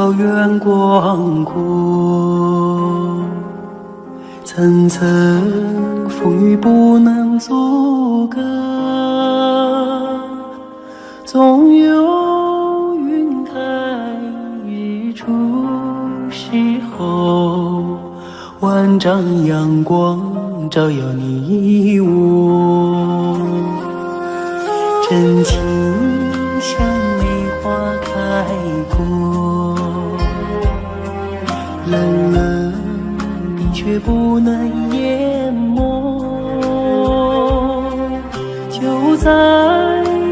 遥远广阔，层层风雨不能阻隔，总有云开日出时候，万丈阳光照耀你我，真情像梅花开过，冷冷冰雪不能淹没，就在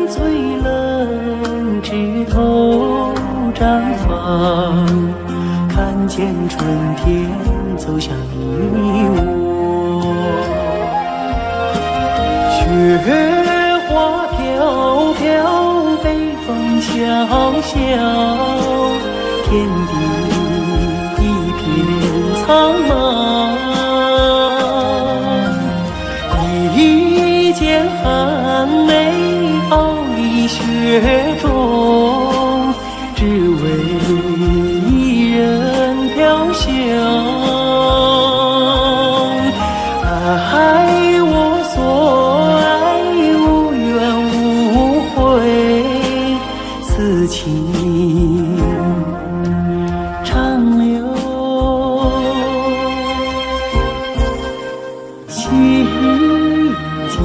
最冷枝头绽放，看见春天走向你我，雪花飘飘，北风萧萧，天地一片苍茫，一剑寒梅傲立雪中，只为一人飘香。爱我所爱，无怨无悔，此情长留心间。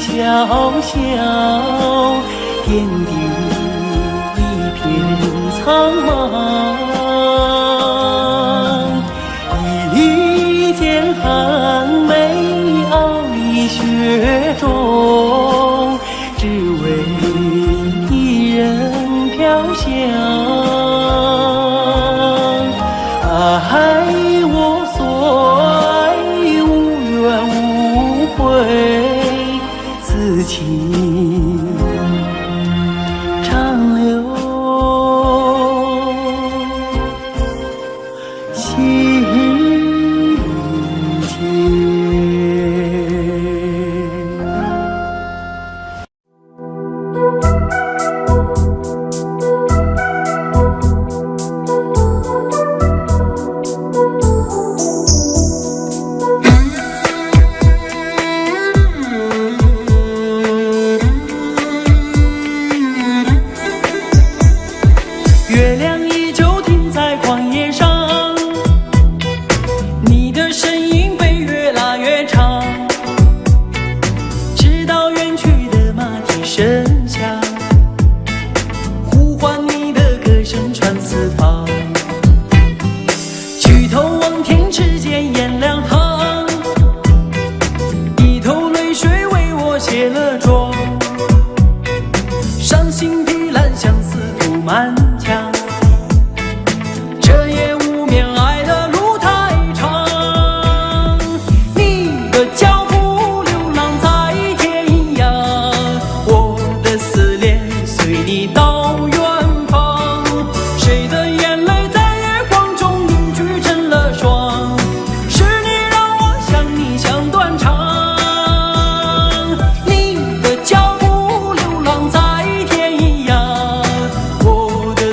萧萧，天地一片苍茫，一剑寒梅傲立雪中，只为一人飘香。爱我所爱，无怨无悔，此情长留心间。月亮依旧停在旷野上，你的身影被越拉越长，直到远去的马蹄声响，呼唤你的歌声传四方。举头望天，只见颜良堂，一头泪水为我卸了妆，伤心的蓝相思布满墙，这夜无眠，爱的路太长，你的脚步流浪在天涯，我的思念随你到远方，谁的眼泪在月光中凝聚成了霜，是你让我想你想断肠，你的脚步流浪在天涯，我的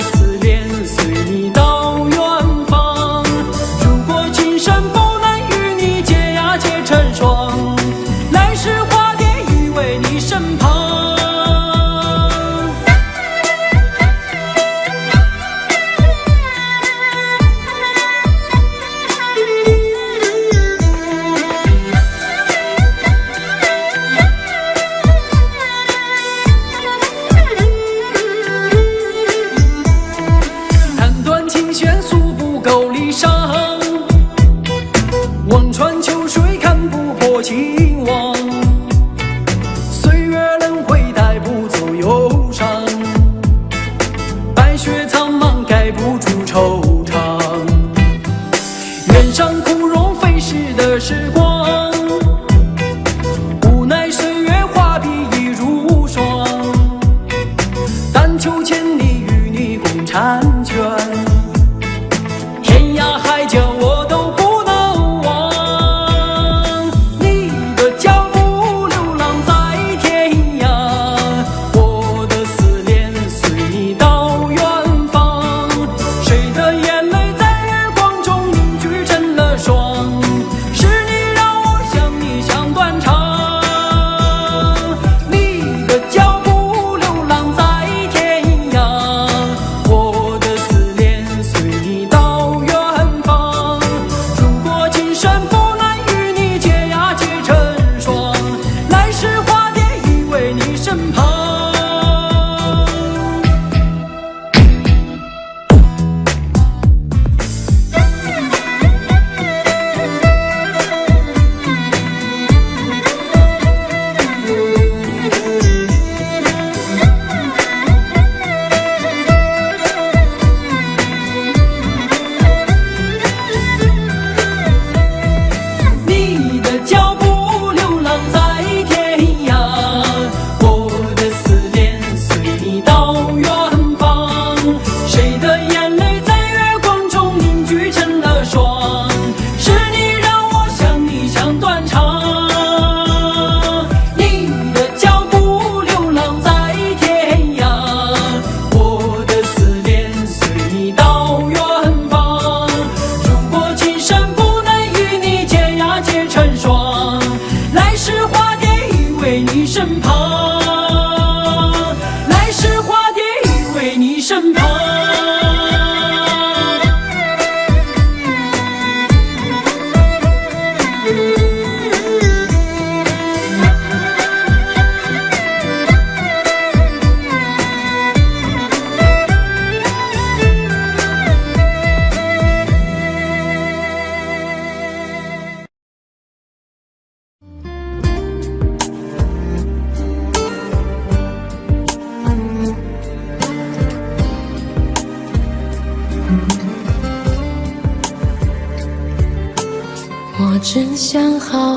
真想好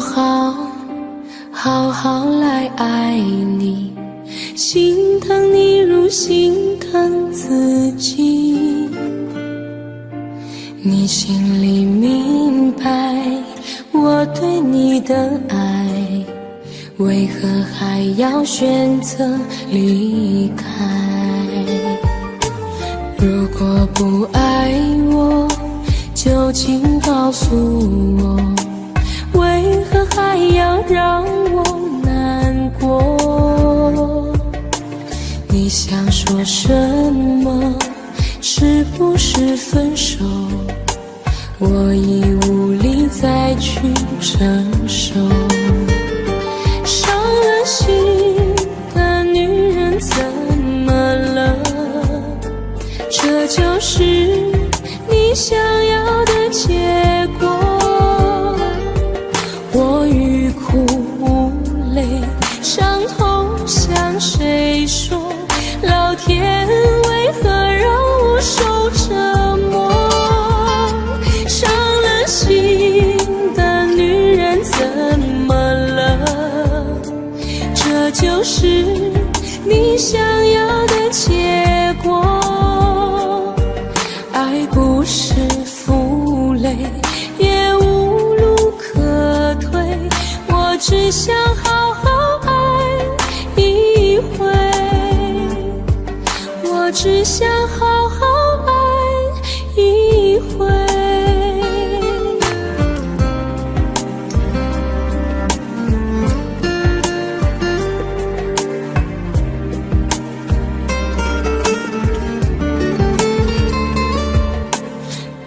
好来爱你，心疼你如心疼自己。你心里明白我对你的爱，为何还要选择离开？如果不爱我，就请告诉我，为何还要让我难过？你想说什么？是不是分手？我已无力再去承受。伤了心的女人怎么了？这就是你想要的结果。我欲哭无泪，伤痛向谁说？老天为何让我受折磨？伤了心的女人怎么了？这就是你想要的结果。爱不是负累，也无路可退，我只想好好爱一回，我只想好好爱一回。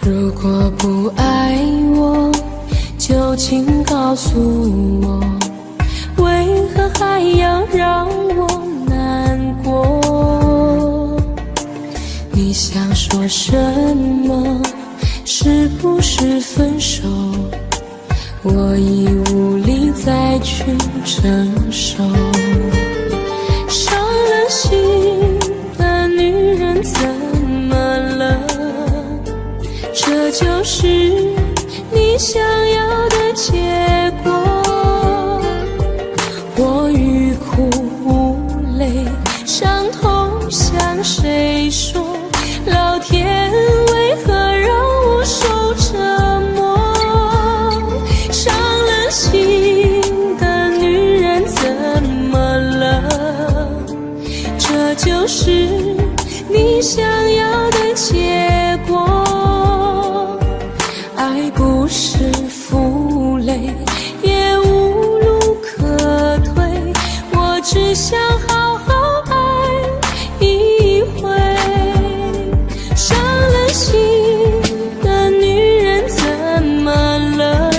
如果不爱我，就请告诉我，为何还要让我难过？你想说什么？是不是分手？我已无力再去承受。伤了心的女人怎么了？这就是你想要的结果。我欲哭无泪，伤痛向谁说？老天为何让我受折磨？伤了心的女人怎么了？这就是你想要的结果。爱不是负累，也无路可退，我只想好好爱一回。伤了心的女人怎么了？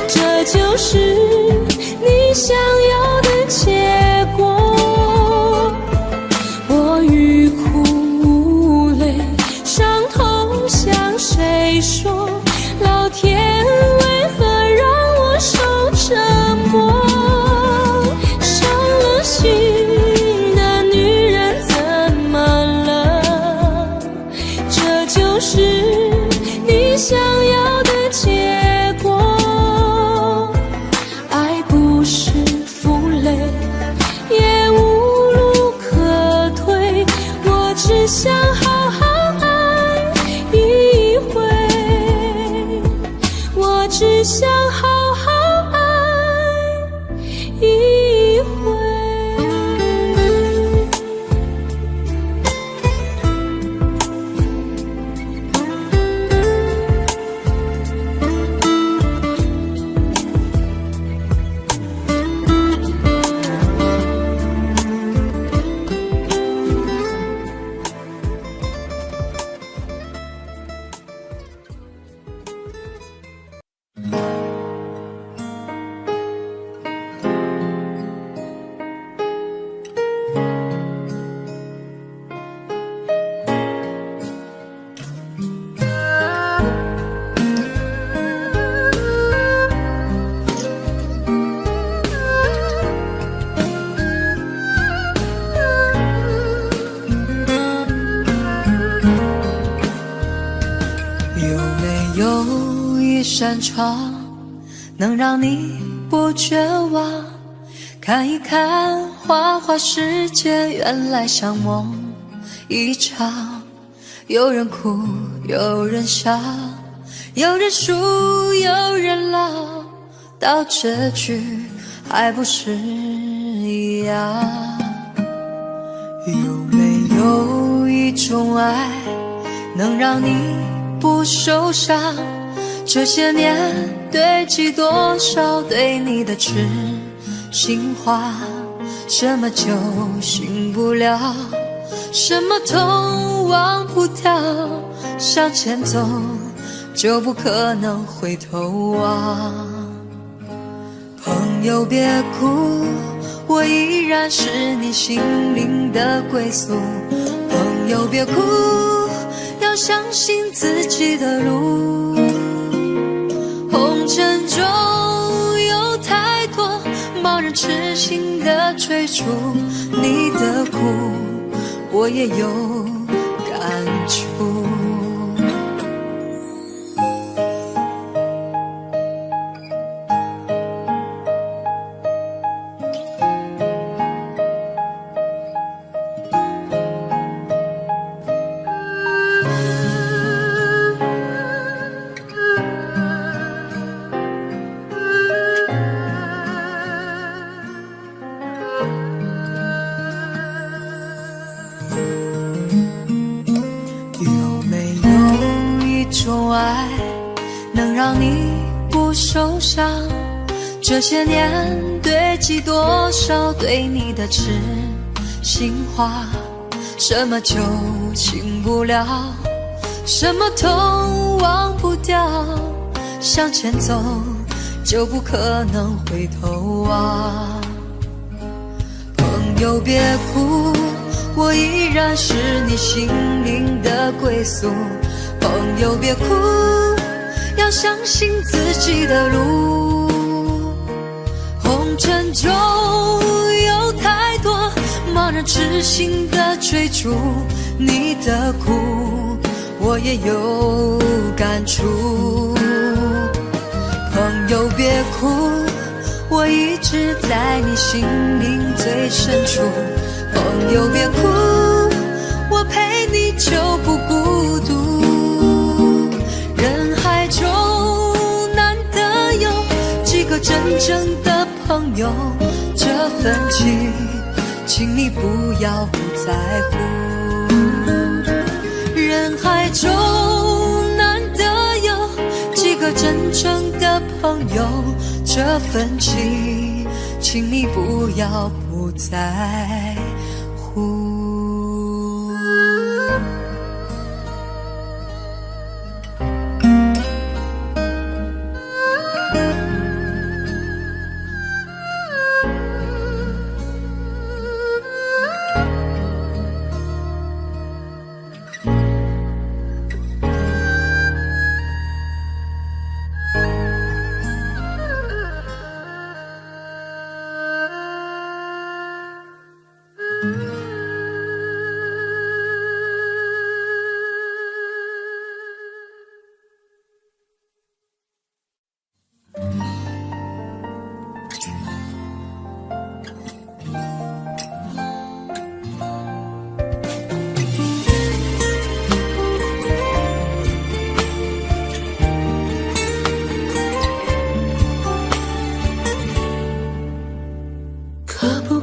这就是你想要的结果。我欲哭无泪，伤痛向谁说？老天为何让我受折磨？伤了心的女人怎么了？这就是你想要的结果。爱不是负累，也无路可退，我只想好好爱一回，我只想好好爱一回。有没有一扇窗，能让你不绝望。看一看花花世界，原来像梦一场。有人哭，有人笑，有人输，有人老，到结局还不是一样。有没有一种爱，能让你不受伤？这些年堆积多少对你的痴心话，什么酒醒不了，什么痛忘不掉，向前走就不可能回头望。朋友别哭，我依然是你心灵的归宿。朋友别哭，要相信自己的路。红尘中有太多盲人痴心的追逐，你的苦我也有感触。能让你不受伤，这些年堆积多少对你的痴心话，什么酒醒不了，什么痛忘不掉，向前走就不可能回头望。朋友别哭，我依然是你心灵的归宿。朋友别哭，要相信自己的路。红尘中有太多盲人痴心的追逐，你的苦我也有感触。朋友别哭，我一直在你心灵最深处。朋友别哭，我陪你就不孤独。人海中难得有几个真正的朋友，这份情请你不要不在乎。人海中难得有几个真正的朋友，这份情请你不要不在乎。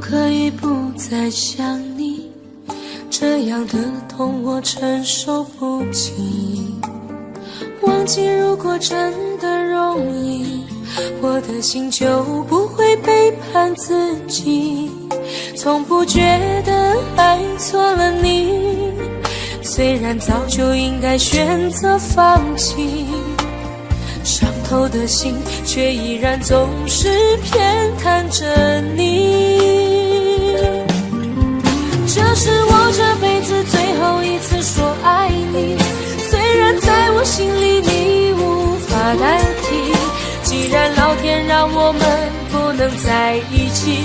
可以不再想你，这样的痛我承受不起。忘记如果真的容易，我的心就不会背叛自己。从不觉得爱错了你，虽然早就应该选择放弃，伤透的心却依然总是偏袒着你。这是我这辈子最后一次说爱你，虽然在我心里你无法代替。既然老天让我们不能在一起，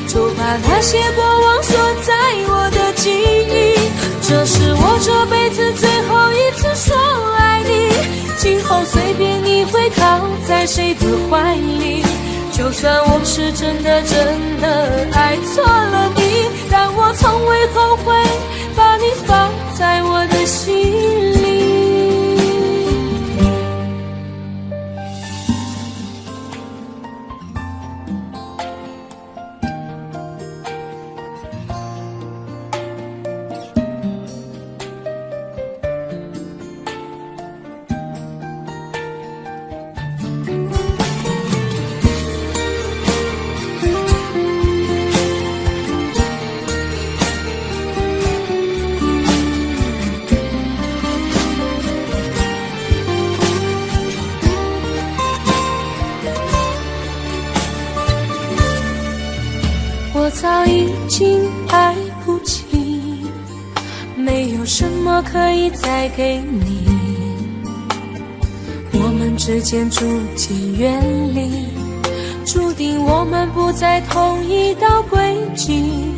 就把那些过往锁在我的记忆。这是我这辈子最后一次说爱你，今后随便你会靠在在谁的怀里。就算我是真的爱错了你，但我从未后悔把你放在我的心里。我早已经爱不起，没有什么可以再给你。我们之间逐渐远离，注定我们不在同一道轨迹。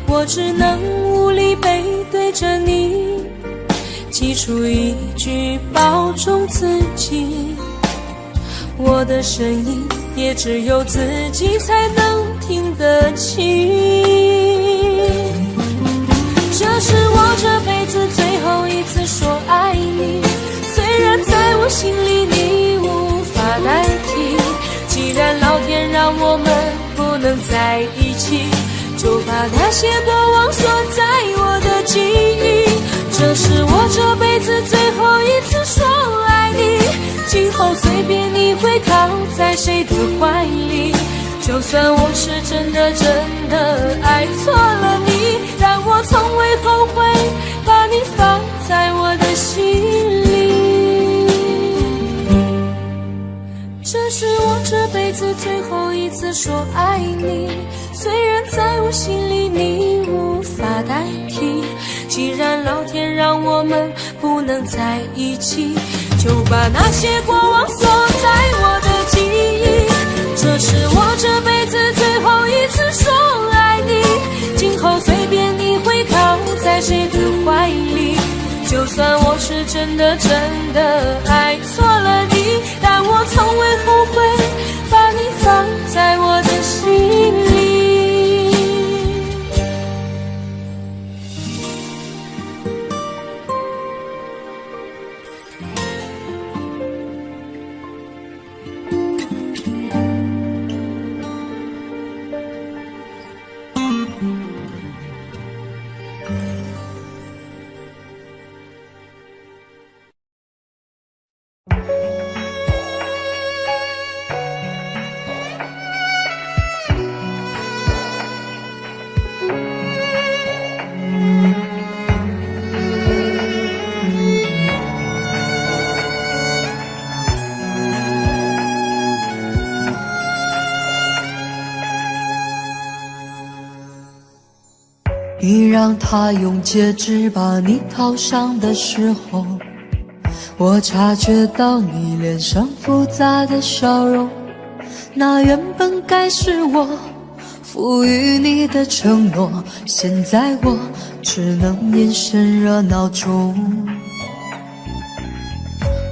我只能无力背对着你，挤出一句保重自己。我的声音也只有自己才能听得清。这是我这辈子最后一次说爱你，虽然在我心里你无法代替。既然老天让我们不能在一起，就把那些过往锁在我的记忆。这是我这辈子最后一次说爱你，今后随便你会靠在谁的怀里。就算我是真的爱错了你，但我从未后悔把你放在我的心里。这是我这辈子最后一次说爱你，虽然在我心里你无法代替。既然老天让我们不能在一起，就把那些过往锁在我的记忆。这是我这辈子最后一次说爱你，今后随便你会靠在谁的怀里。就算我是真的爱错了你，但我从未后悔把你放在我的心里。你让他用戒指把你套上的时候，我察觉到你脸上复杂的笑容。那原本该是我赋予你的承诺，现在我只能眼神热闹中。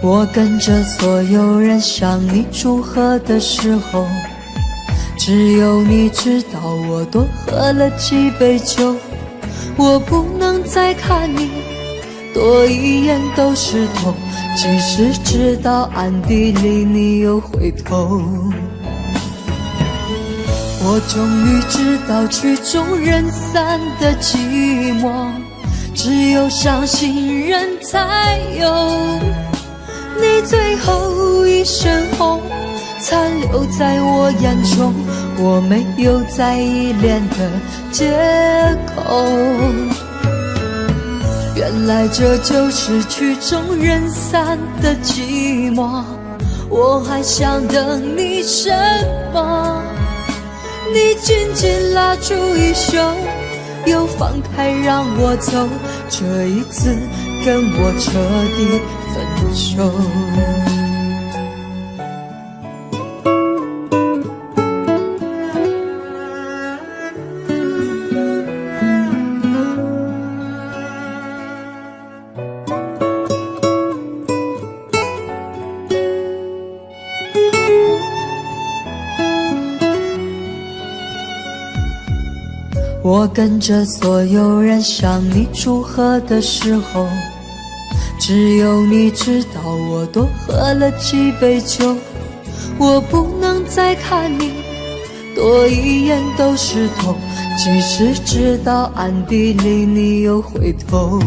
我跟着所有人向你祝贺的时候，只有你知道我多喝了几杯酒。我不能再看你多一眼都是痛，即使知道暗地里你又回头。我终于知道曲终人散的寂寞，只有伤心人才有。你最后一身红残留在我眼中，我没有再依恋的借口。原来这就是曲终人散的寂寞，我还想等你什么？你紧紧拉住衣袖，又放开让我走，这一次跟我彻底分手。我跟着所有人向你祝贺的时候，只有你知道我多喝了几杯酒。我不能再看你多一眼都是痛，即使知道暗地里你又回头。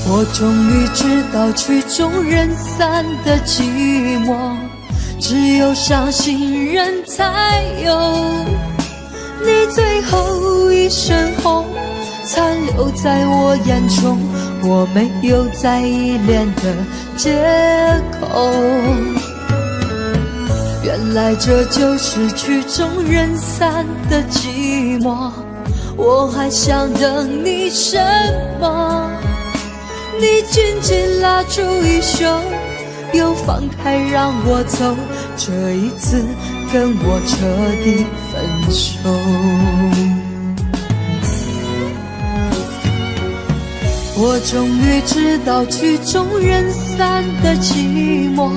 我终于知道曲终人散的寂寞，只有伤心人才有。你最后一身红残留在我眼中，我没有再依恋的借口。原来这就是曲终人散的寂寞，我还想等你什么？你紧紧拉住衣袖，又放开让我走，这一次跟我彻底分手。我终于知道曲终人散的寂寞，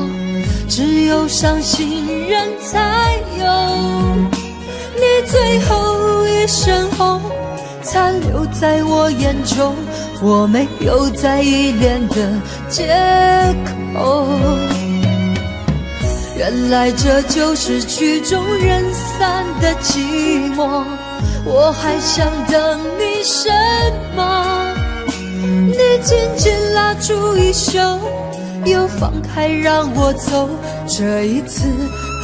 只有伤心人才有。你最后一身红残留在我眼中，我没有再依恋的借口。原来这就是曲终人散的寂寞，我还想等你什么？你紧紧拉住衣袖，又放开让我走，这一次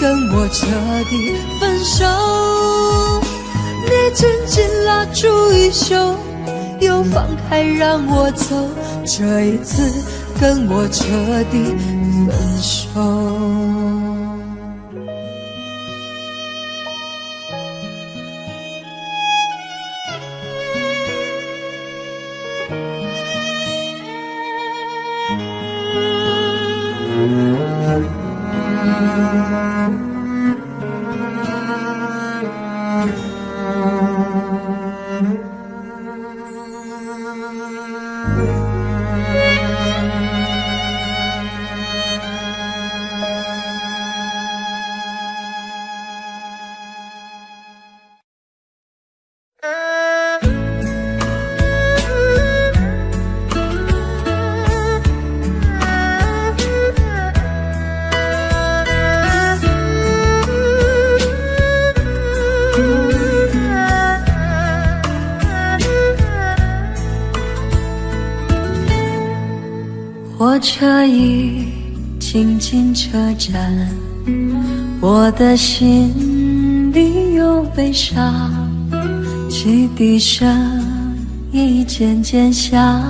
跟我彻底分手。你紧紧拉住衣袖，又放开让我走，这一次跟我彻底分手。火车已经进车站，我的心里有悲伤，汽笛声已渐渐响，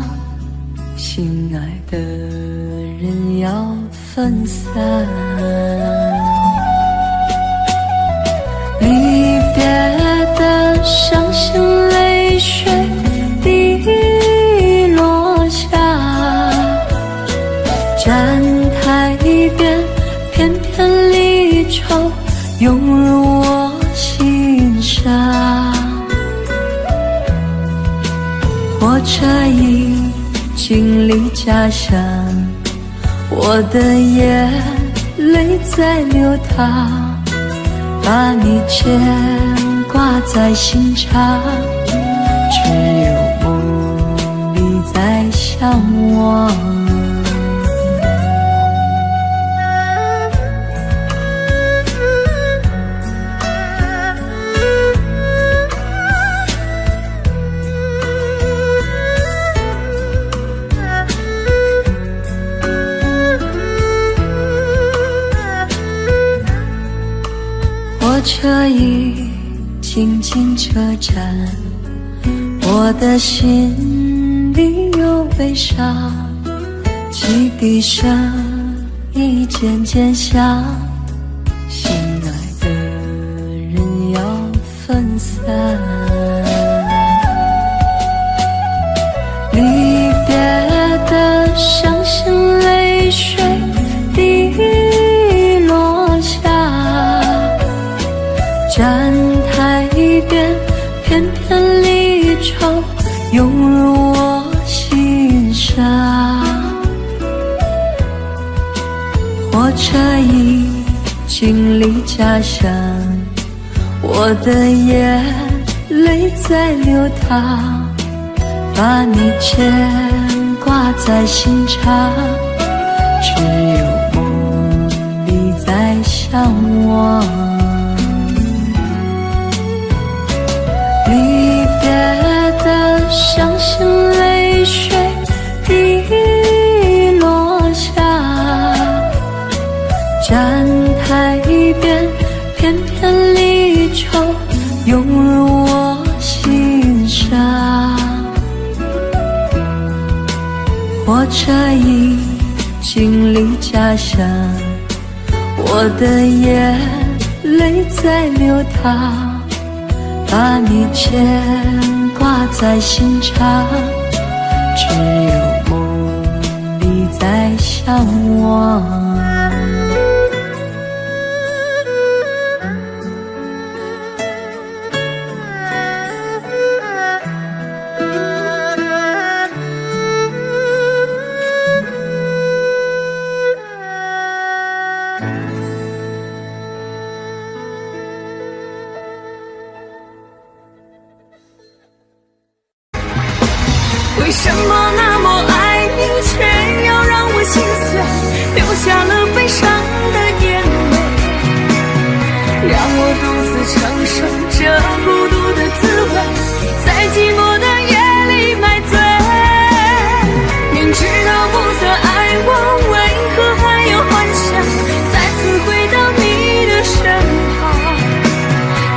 心爱的人要分散。离别的伤心泪水滴落下，站台边片片离愁涌入我心上。火车已经离家乡，我的眼泪在流淌，把你牵挂在心上，只有梦里在向往。火车已经进车站，我的心里有悲伤，汽笛声已渐渐响，心爱的人要分散。离别的伤心泪水滴落下，站台边片片离愁涌入我心上。火车已经离家乡，我的眼泪在流淌，把你牵挂在心上，只有梦里在向往。离别的伤心泪水已落下，站台边片片离愁涌入我心上。火车已经离家乡，我的眼泪在流淌，把你牵挂在心上，只有梦里在向往。为什么那么爱你，却要让我心碎，流下了悲伤的眼泪，让我独自承受这孤独的滋味，在寂寞的夜里买醉。明知道不再爱我，为何还有幻想再次回到你的身旁？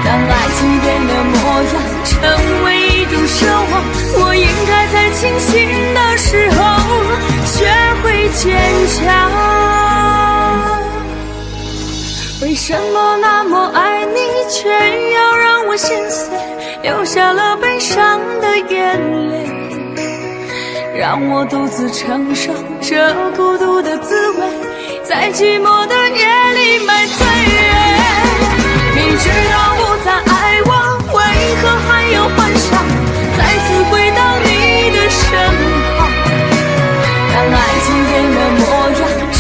当爱情变了模样，成为一种奢望，我应该在清醒的时候学会坚强。为什么那么爱你，却要让我心碎，流下了悲伤的眼泪，让我独自承受这孤独的滋味，在寂寞的夜里买醉。明知道不再爱我，为何还有幻想再次回到你的身旁？当爱情变了模样，成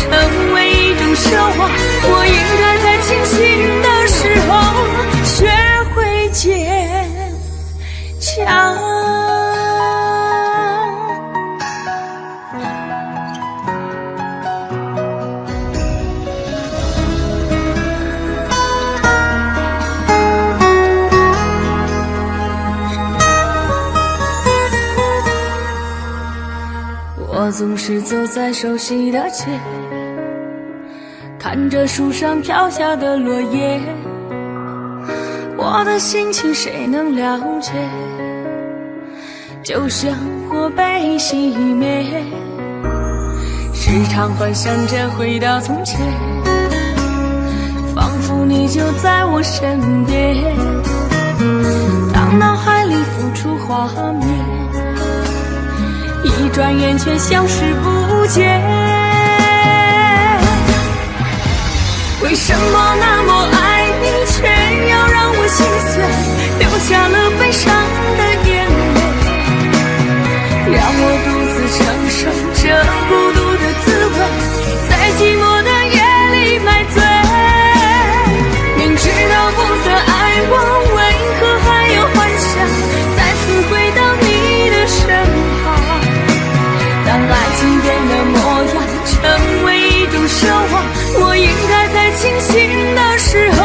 为一种奢望，我应该在清醒的时候学会坚强。我总是走在熟悉的街，看着树上飘下的落叶，我的心情谁能了解？就像火被熄灭，时常幻想着回到从前，仿佛你就在我身边，当脑海里浮出画面，一转眼却消失不见。为什么那么爱你，却要让我心碎，流下了悲伤的眼泪，让我独自承受这孤独的滋味，在寂寞的夜里买醉。明知道不再爱我，为何还有幻想再次回到你的身旁？当爱情变了模样，成为一种奢望，我应该在清醒的时候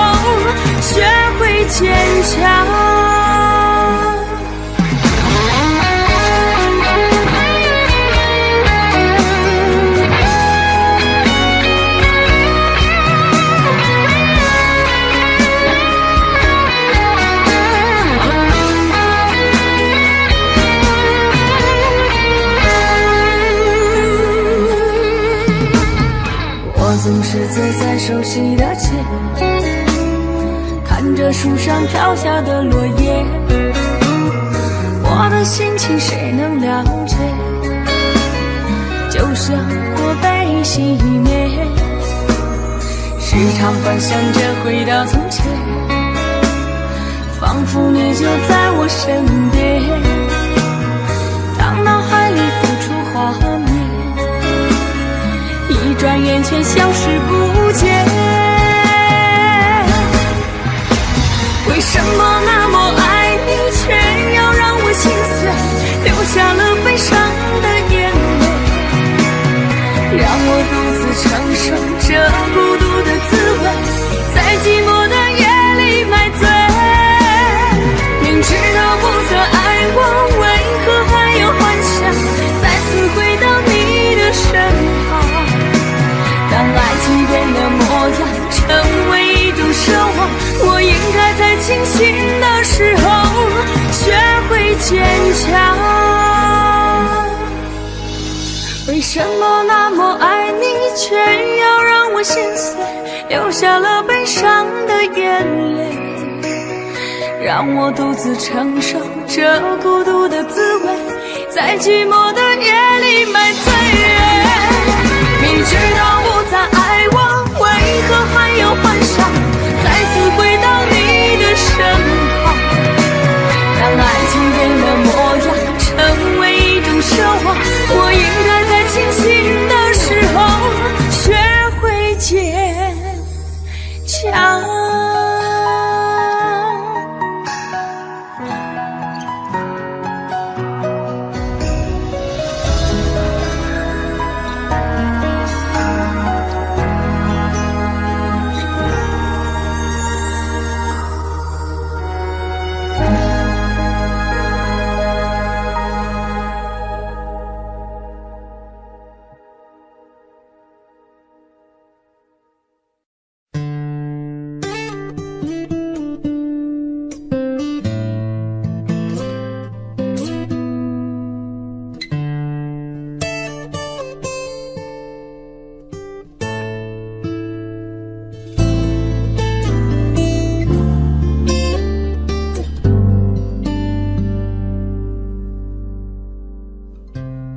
学会坚强。总是走在熟悉的街，看着树上飘下的落叶，我的心情谁能了解？就像火被熄灭，时常幻想着回到从前，仿佛你就在我身边，当脑海里浮出画面，一转眼却消失不见。为什么那么爱你，坚强。为什么那么爱你，却要让我心碎，流下了悲伤的眼泪，让我独自承受这孤独的滋味，在寂寞的夜里买醉。明知道不再爱我，为何还有幻想再次回到你的身旁？让爱情变了模样，成为一种奢望，我应该在清醒的时候学会坚强。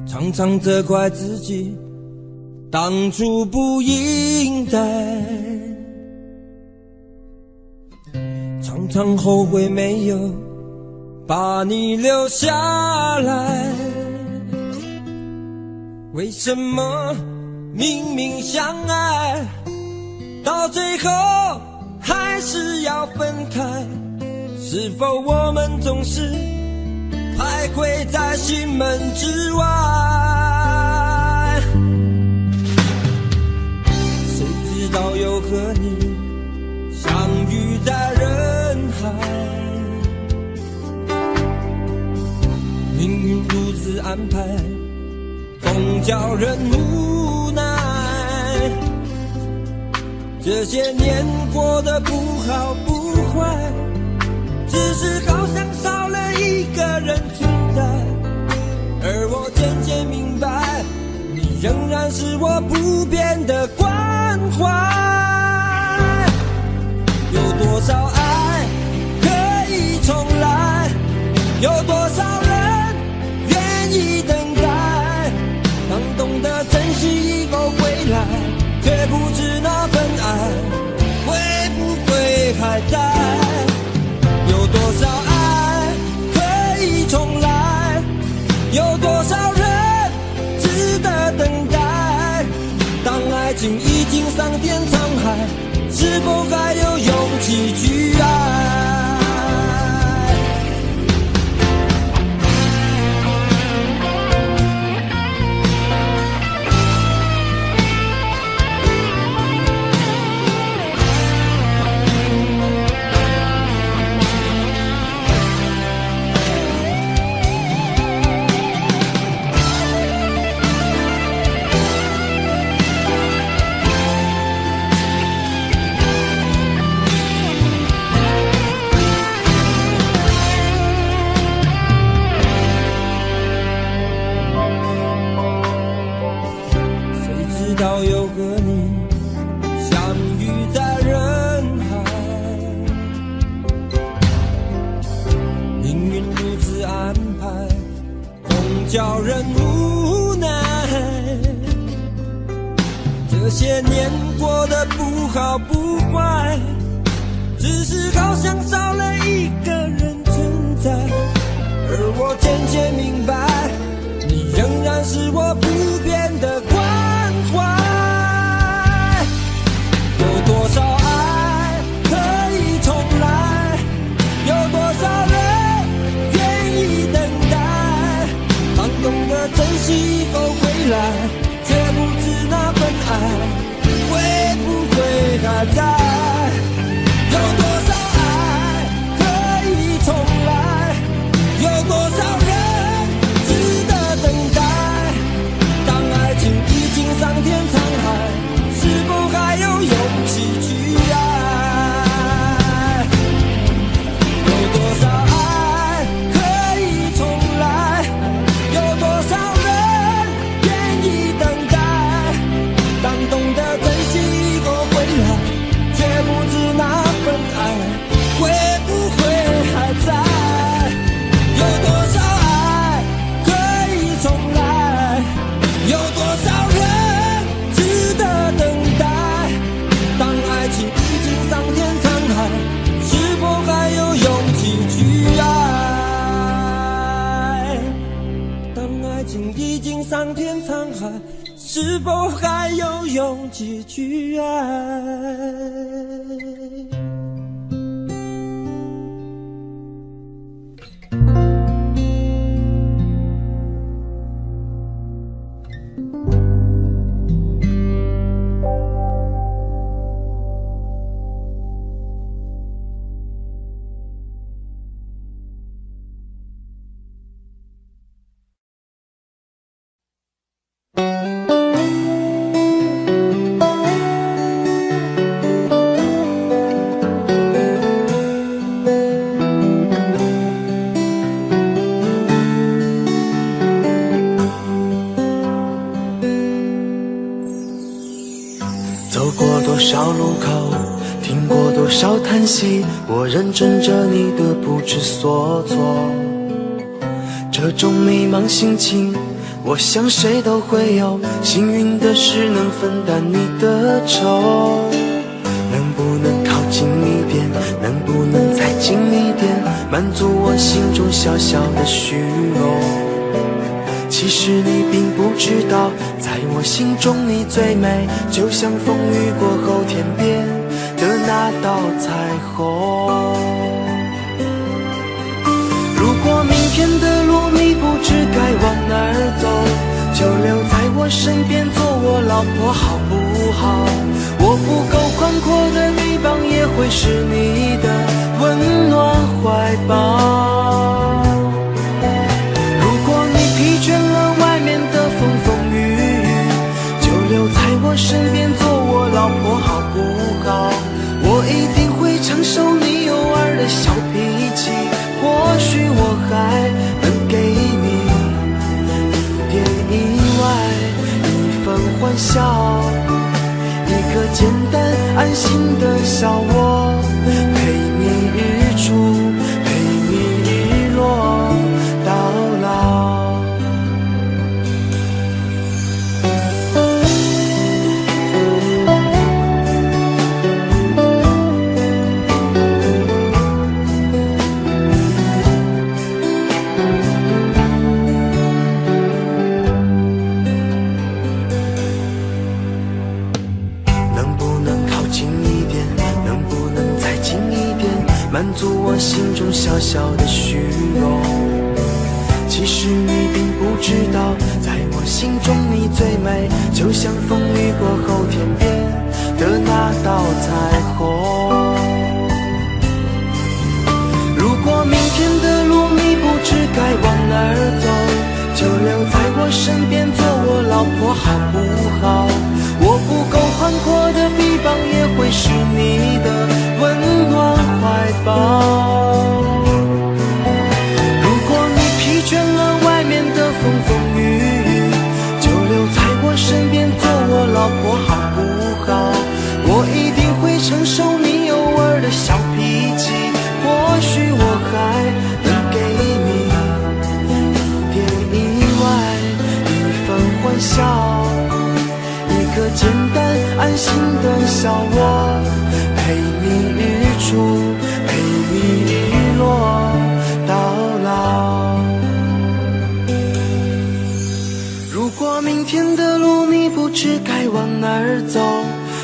常常责怪自己当初不应该，常常后悔没有把你留下来。为什么明明相爱，到最后还是要分开？是否我们总是徘徊在心门之外？谁知道又和你相遇在人海，命运如此安排，总叫人无奈。这些年过得不好不坏，只是好像少了一个人存在，而我渐渐明白，你仍然是我不变的关怀。有多少爱可以重来，有多少人愿意等待，当懂得珍惜以后回来，却不知那份爱会不会还在。有多少爱可以重来，有多少人值得等待，当爱情已经桑田沧海，是否还有勇气去爱？到又和你相遇在人海，命运如此安排，总叫人无奈。这些年过得不好不坏，只是好像少了一个人存在，而我渐渐明白，你仍然是我不变的关怀。有多少爱可以重来，有多少人愿意等待，当懂得珍惜以后回来，却不知那份爱会不会还在。有多少爱可以重来，有多少人今已经桑田沧海，是否还有勇气去爱？走过多少路口，听过多少叹息，我认真着你的不知所措。这种迷茫心情，我想谁都会有，幸运的是能分担你的愁。能不能靠近一点，能不能再近一点，满足我心中小小的虚荣。其实你并不知道，在我心中你最美，就像风雨过后天边的那道彩虹。如果明天的路你不知该往哪儿走，就留在我身边做我老婆好不好？我不够宽阔的地方也会是你的温暖怀抱。身边做我老婆好不好？我一定会承受你偶尔的小脾气，或许我还能给你一点意外，一份欢笑，一个简单安心的小窝，陪你日出，陪你日落到老。满足我心中小小的虚荣。其实你并不知道，在我心中你最美，就像风雨过后天边的那道彩虹。如果明天的路你不知该往哪儿走，就留在我身边做我老婆好不好？我不够宽阔的地方也会是你的温暖怀抱。如果你疲倦了外面的风风雨雨，就留在我身边做我老婆好不好？我一定会承受你偶尔的小脾气，或许我还能给你一点意外，一份欢笑，一个简单安心的小窝，陪你日出，陪你日落到老。如果明天的路你不知该往哪儿走，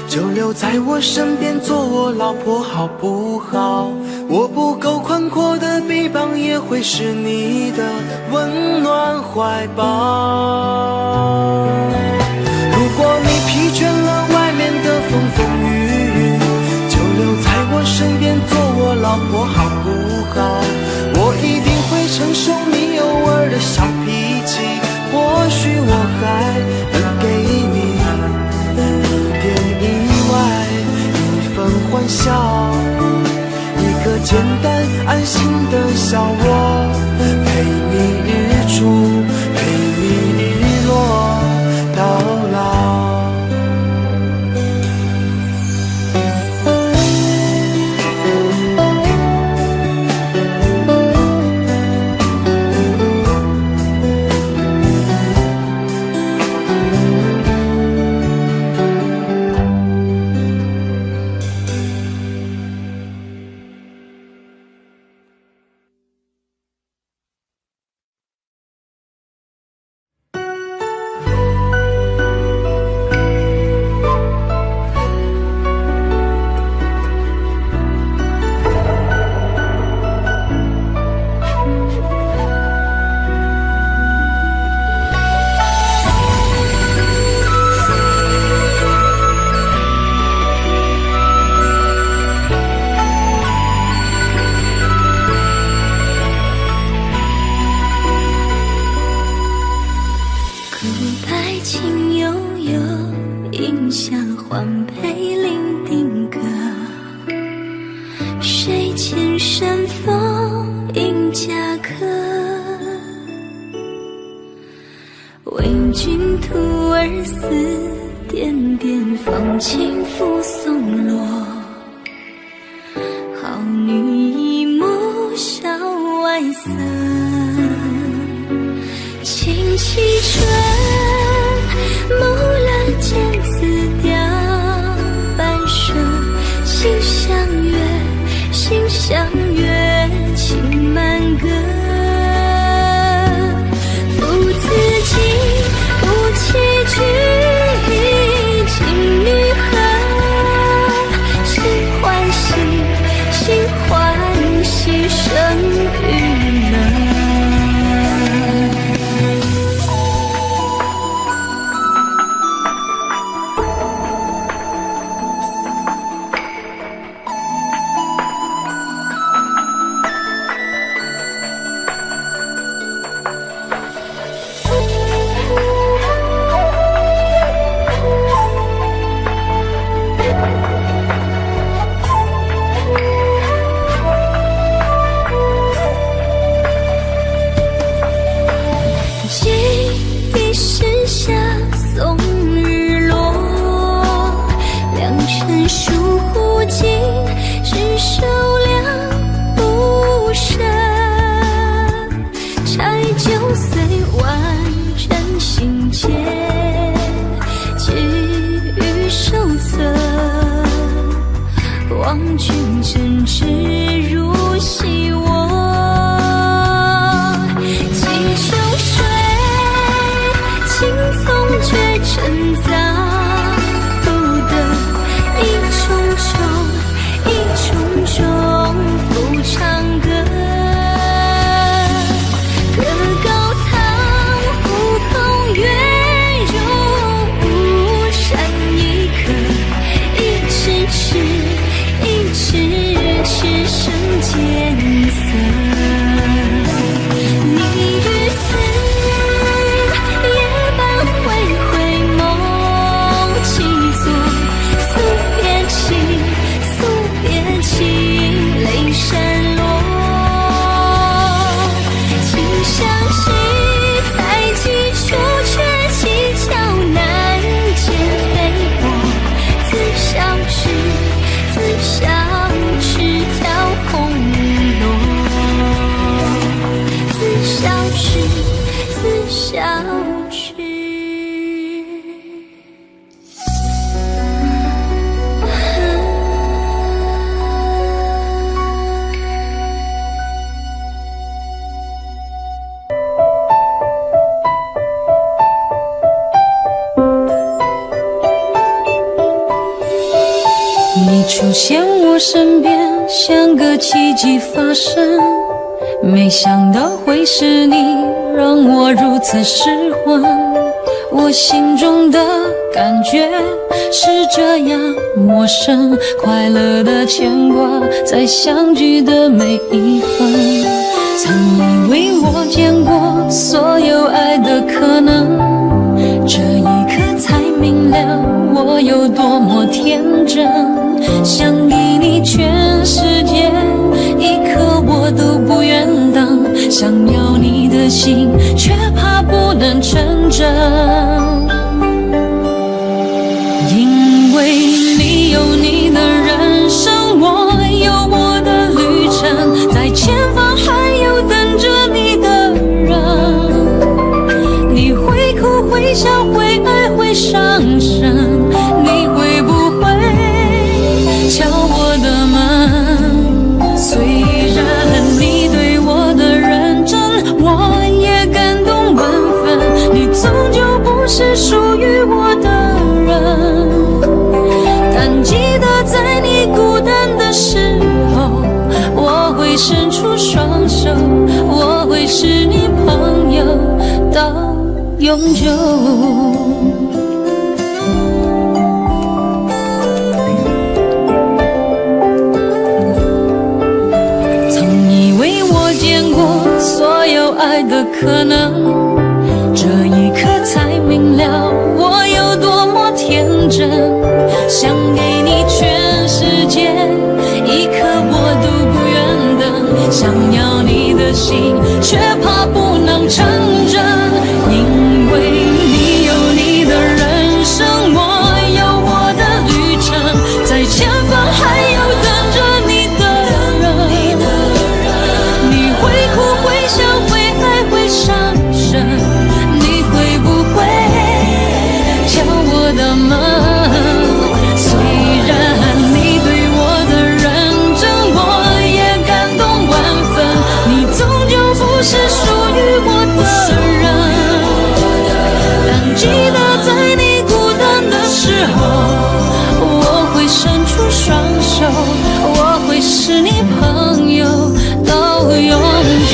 就留在我身边做我老婆好不好？我不够宽阔的臂膀也会是你的温暖怀抱。如果你疲倦了外面的风风雨雨，就留在我身边做我老婆好不好？我一定会承受你偶尔的小脾气，或许我还能给你一点意外，一份欢笑，一个简单安心的小窝，陪你日出，陪你日落到老。有印象换配零丁格，谁牵山风迎夹客，为君徒儿死点点放轻拂松落，好女一目笑外色，轻启唇木兰见字调半生，心相悦心相悦情满格，父子情不弃举情女合，心欢喜心欢喜生娱乐。望君真挚如昔我，寄秋水，青葱绝尘杂，不得一重重复唱歌。歌高堂，湖空月入巫山一刻，一尺尺生艰涩，你与思夜半回回梦，起坐诉别情，泪潸落。请相惜，才几处却蹊跷难解飞过，自消失，条红落，自消失。你出现我身边，像个奇迹发生，没想到会是你，让我如此失魂。我心中的感觉是这样陌生，快乐的牵挂在相聚的每一分。曾以为我见过所有爱的可能，这一刻才明了我有多么天真，想给你全世界，一刻我都不愿当，想要你的心，却怕不能成真。因为你有你的人生，我有我的旅程，在前方还有等着你的人。你会哭会笑会爱会伤神，你会不会敲我的门？虽然你对我的认真，我也感动万分，你终究不是属于我的人。但记得在你孤单的时候，我会伸出双手，我会是你朋友到永久。曾以为我见过所有爱的可能，这一刻才明了我有多心，却怕不能成真。因为你有你的人生，我有我的旅程，在前方还有等着你的人。你会哭会笑会爱会伤神，你会不会敲我的门？虽然你对我的认真，我也感动万分。你终究不是属于我的人，但记得在你孤单的时候，我会伸出双手，我会是你朋友到永久。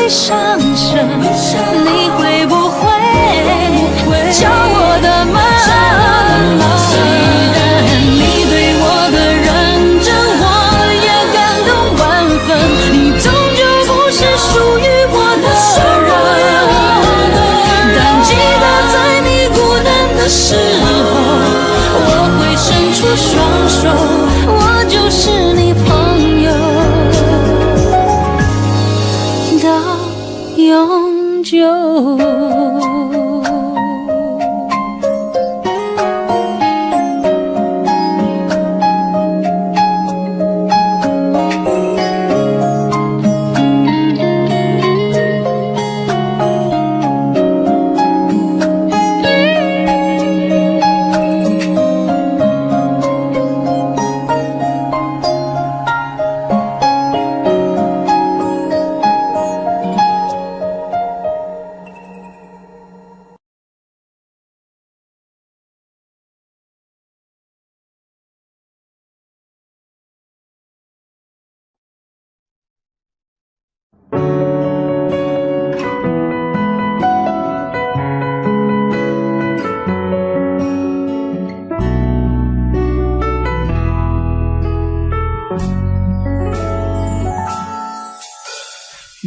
伤神，你会不会敲我的门？虽然你对我的认真，我也感动万分。你终究不是属于我的人，但记得在你孤单的时候，我会伸出双手，我就是你朋友到永久。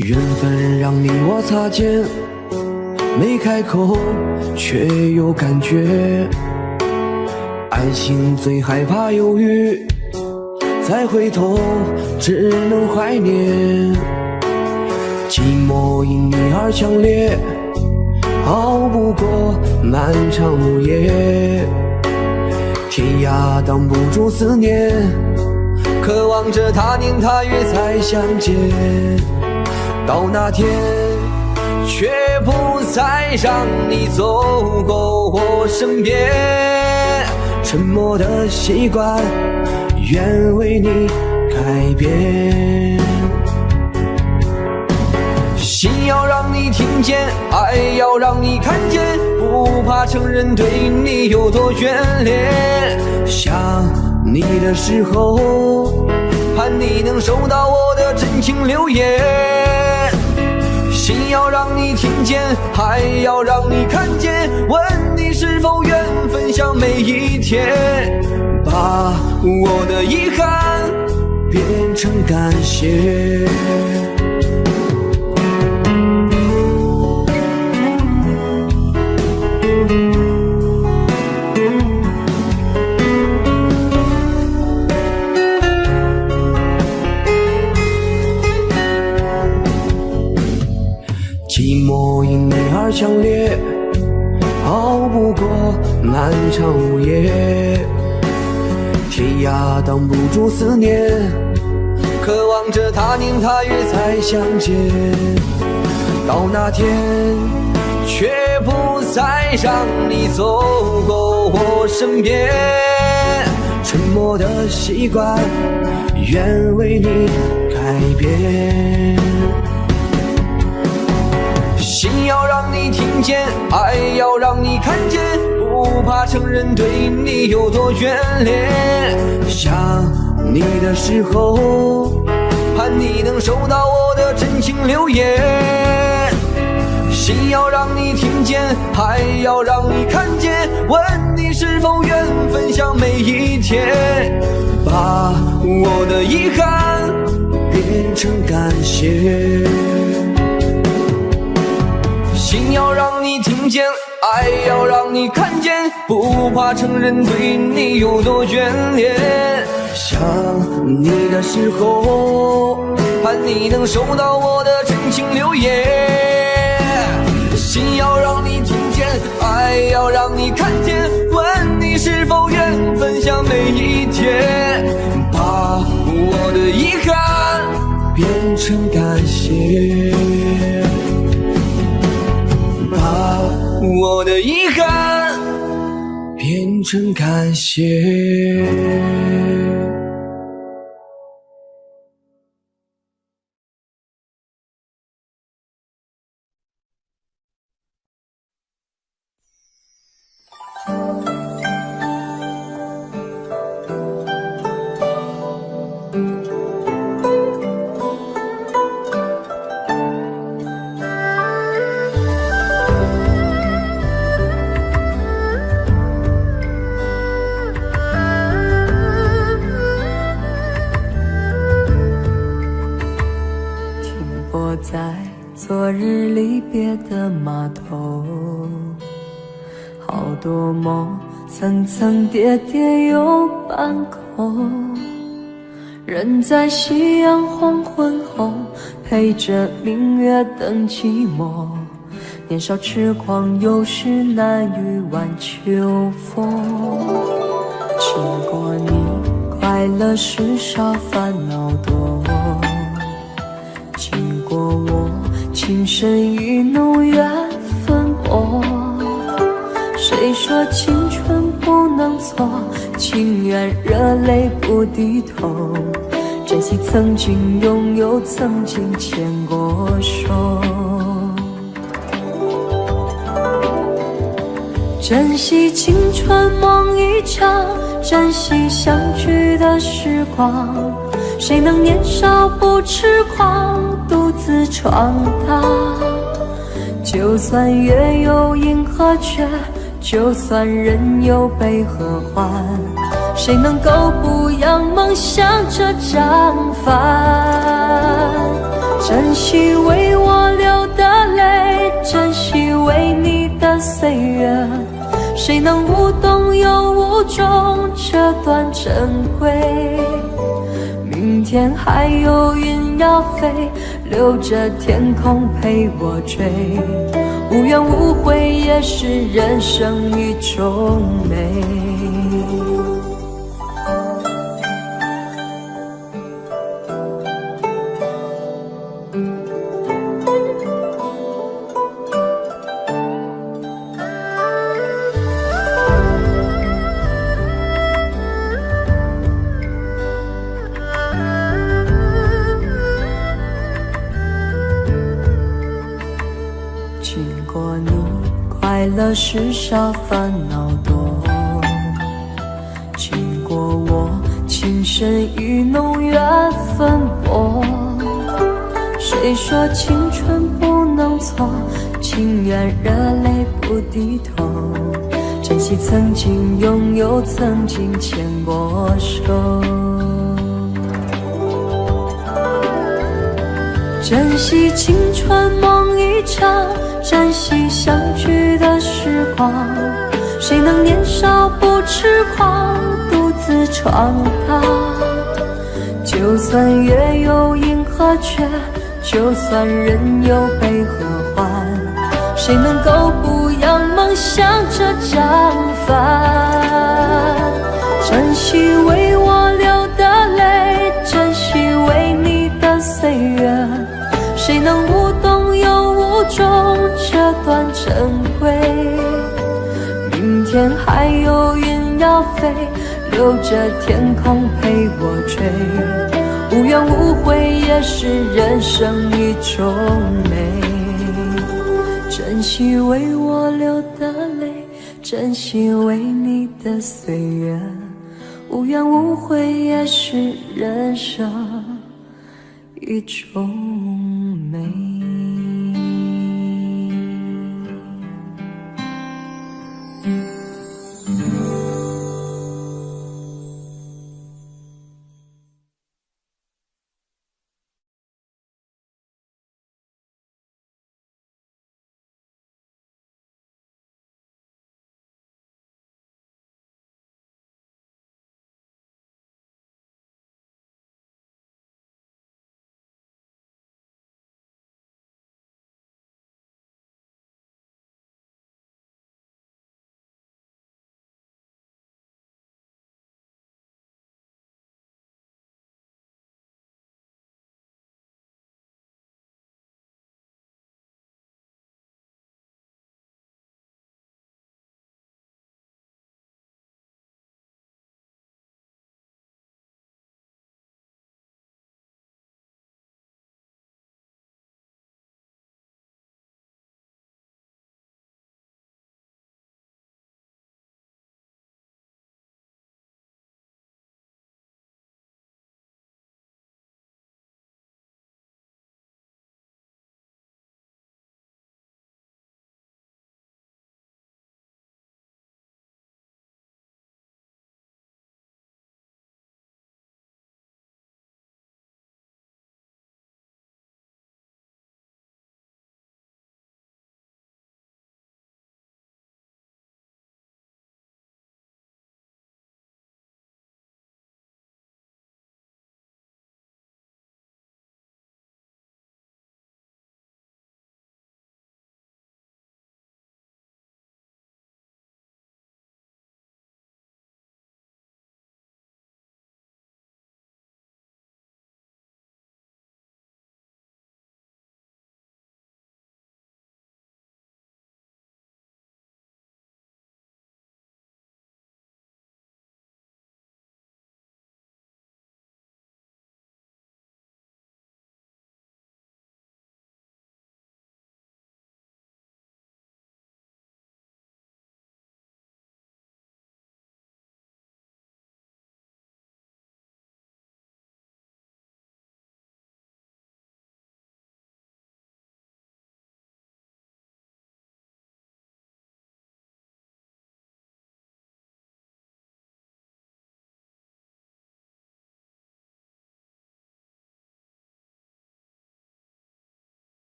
缘分让你我擦肩，没开口却有感觉。爱情最害怕犹豫，再回头只能怀念。寂寞因你而强烈，熬不过漫长午夜。天涯挡不住思念，渴望着他年他月再相见。到那天，却不再让你走过我身边。沉默的习惯，愿为你改变。心要让你听见，爱要让你看见，不怕承认对你有多眷恋。想你的时候，盼你能收到我的真情留言。心要让你听见，还要让你看见，问你是否愿分享每一天，把我的遗憾变成感谢。寂寞因你而强烈，熬不过漫长午夜。天涯挡不住思念，渴望着他年他月再相见。到那天，却不再让你走过我身边。沉默的习惯，愿为你改变。心要让你听见，爱要让你看见，不怕承认对你有多眷恋。想你的时候，盼你能收到我的真情留言。心要让你听见，还要让你看见，问你是否愿分享每一天，把我的遗憾变成感谢。心要让你听见，爱要让你看见，不怕承认对你有多眷恋。想你的时候，盼你能收到我的真情留言。心要让你听见，爱要让你看见，问你是否愿分享每一天，把我的遗憾变成感谢，把我的遗憾变成感谢。在昨日离别的码头，好多梦层层叠叠又半空，人在夕阳黄昏后，陪着明月等寂寞，年少痴狂有时难御晚秋风。经过你，快乐时少烦恼多，经过我，情深意浓缘分薄。谁说青春不能错，情愿热泪不低头，珍惜曾经拥有，曾经牵过手，珍惜青春梦一场，珍惜相聚的时光。谁能年少不痴狂，独自闯荡？就算月有阴和缺，就算人有悲和欢，谁能够不扬梦想这张帆？珍惜为我流的泪，珍惜为你的岁月，谁能无动又无衷这段珍贵？明天还有云要飞，留着天空陪我追，无怨无悔也是人生一种美。经过你，快乐时少烦恼多，经过我，情深意浓缘分薄。谁说青春不能错，情愿热泪不低头，珍惜曾经拥有，曾经牵过手，珍惜青春梦一场，珍惜相聚的时光。谁能年少不痴狂，独自闯荡？就算月有阴和缺，就算人有悲和欢，谁能够不扬梦想这张帆？珍惜为我流的泪，珍惜为你的岁月，谁能无动又无衷这段珍贵？明天还有云要飞，留着天空陪我追，无怨无悔也是人生一种美。珍惜为我流的泪，珍惜为你的岁月，无怨无悔也是人生一种